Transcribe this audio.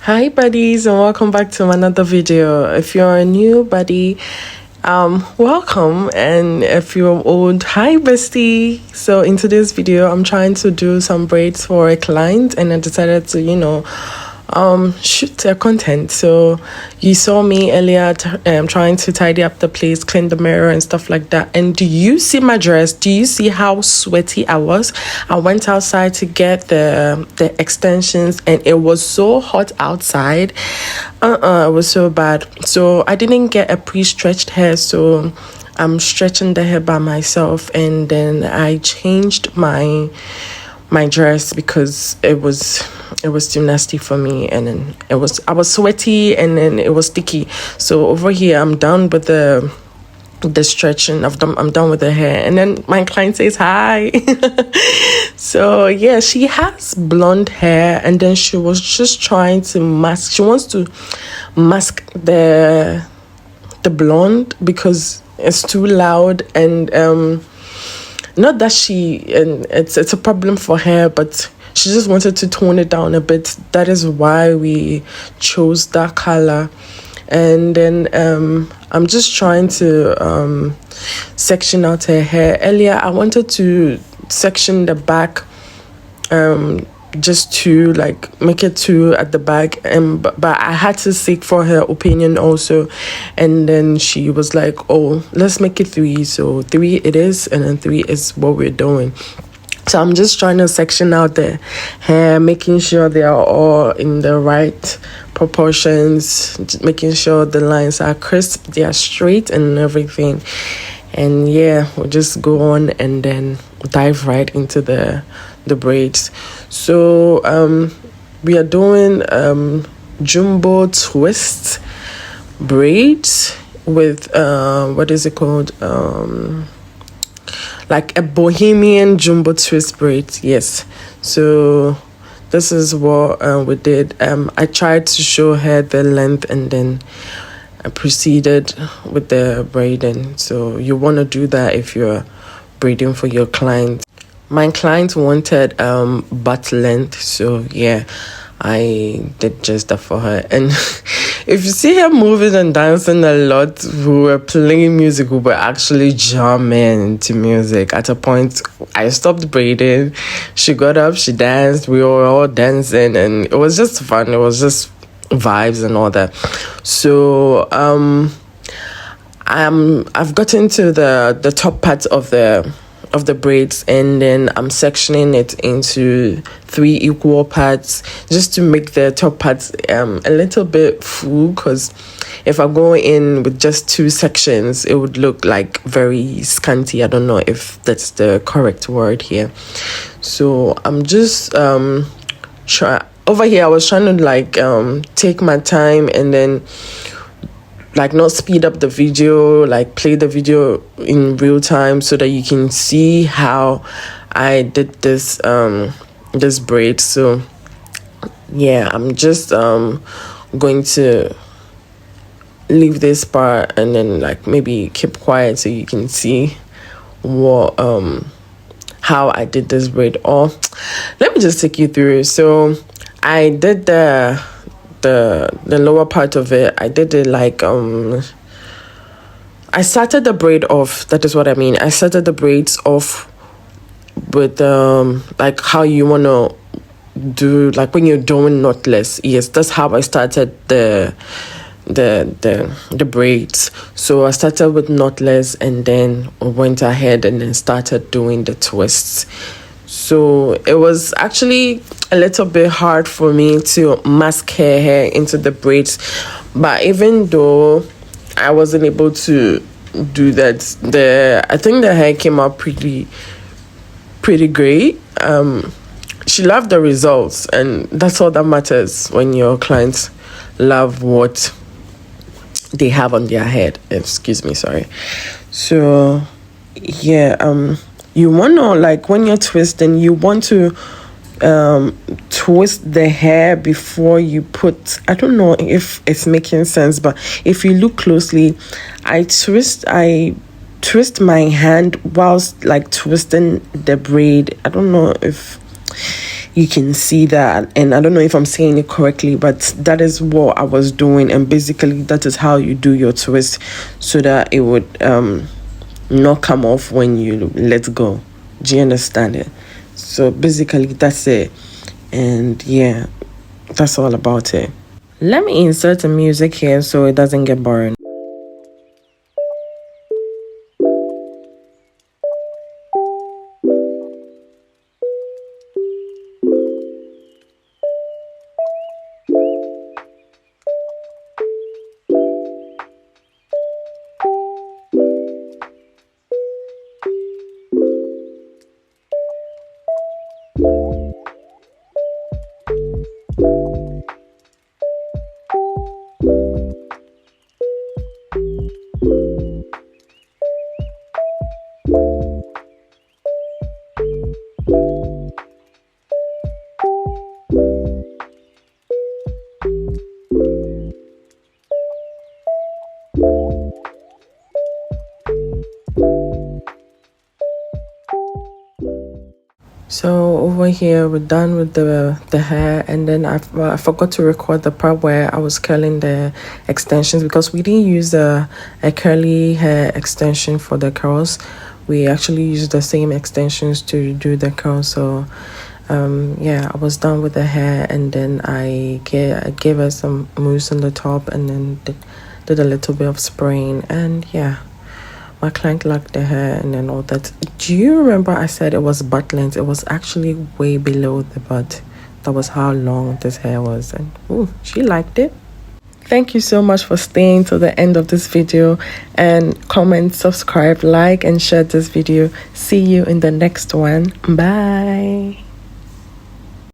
Hi buddies, and welcome back to another video. If you're a new buddy, welcome, and if you're old, hi bestie. So in today's video I'm trying to do some braids for a client, and I decided to shoot their content. So you saw me earlier trying to tidy up the place, clean the mirror and stuff like that. And do you see my dress? Do you see how sweaty I was? I went outside to get the extensions, and it was so hot outside. It was so bad. So I didn't get a pre-stretched hair, so I'm stretching the hair by myself. And then I changed my dress because it was too nasty for me, and then I was sweaty, and then it was sticky. So over here I'm done with the stretching. I'm done with the hair, and then my client says hi. So yeah, she has blonde hair, and then she was just trying to mask. She wants to mask the blonde because it's too loud, and not that it's a problem for her, but she just wanted to tone it down a bit. That is why we chose that color. And then I'm just trying to section out her hair. Earlier I wanted to section the back, just to like make it two at the back, and but I had to seek for her opinion also. And then she was like, oh, let's make it three. So three it is, and then three is what we're doing. So I'm just trying to section out the hair, making sure they are all in the right proportions, making sure the lines are crisp, they are straight and everything. And yeah, we'll just go on and then dive right into the braids. So we are doing jumbo twist braids with what is it called, like a Bohemian jumbo twist braids. Yes, so this is what we did. I tried to show her the length, and then I proceeded with the braiding. So you want to do that if you're braiding for your client. My client wanted butt length, so yeah, I did just that for her. And if you see her moving and dancing a lot, we were playing music, we were actually jamming to music. At a point I stopped braiding, she got up, she danced, we were all dancing, and it was just fun. It was just vibes and all that. So I've gotten to the top part of the braids, and then I'm sectioning it into 3 equal parts just to make the top parts a little bit full, because if I go in with just 2 sections it would look like very scanty. I don't know if that's the correct word here. So I'm just over here I was trying to like take my time, and then like not speed up the video, like play the video in real time so that you can see how I did this this braid. So yeah, I'm just going to leave this part and then like maybe keep quiet so you can see what how I did this braid. Or let me just take you through. So I did the lower part of it. I did it like I started the braid off. That is what I mean. I started the braids off with like how you want to do, like when you're doing knotless. Yes, that's how I started the braids. So I started with knotless, and then went ahead and then started doing the twists. So it was actually a little bit hard for me to mask her hair into the braids, but even though I wasn't able to do that, I think the hair came out pretty great. She loved the results, and that's all that matters when your clients love what they have on their head. Excuse me, sorry. So yeah, you want to, like when you're twisting, you want to twist the hair before you put, I don't know if it's making sense, but if you look closely, I twist my hand whilst like twisting the braid. I don't know if you can see that. And I don't know if I'm saying it correctly, but that is what I was doing. And basically that is how you do your twist, so that it would not come off when you let go. Do you understand it? So basically that's it. And yeah, that's all about it. Let me insert some music here so it doesn't get boring. So over here we're done with the hair, and then I forgot to record the part where I was curling the extensions, because we didn't use a curly hair extension for the curls. We actually used the same extensions to do the curls. So yeah, I was done with the hair, and then I gave her some mousse on the top, and then did a little bit of spraying. And yeah, my client liked the hair and then all that. Do you remember I said it was butt length? It was actually way below the butt. That was how long this hair was, and ooh, she liked it. Thank you so much for staying till the end of this video, and comment, subscribe, like and share this video. See you in the next one. Bye.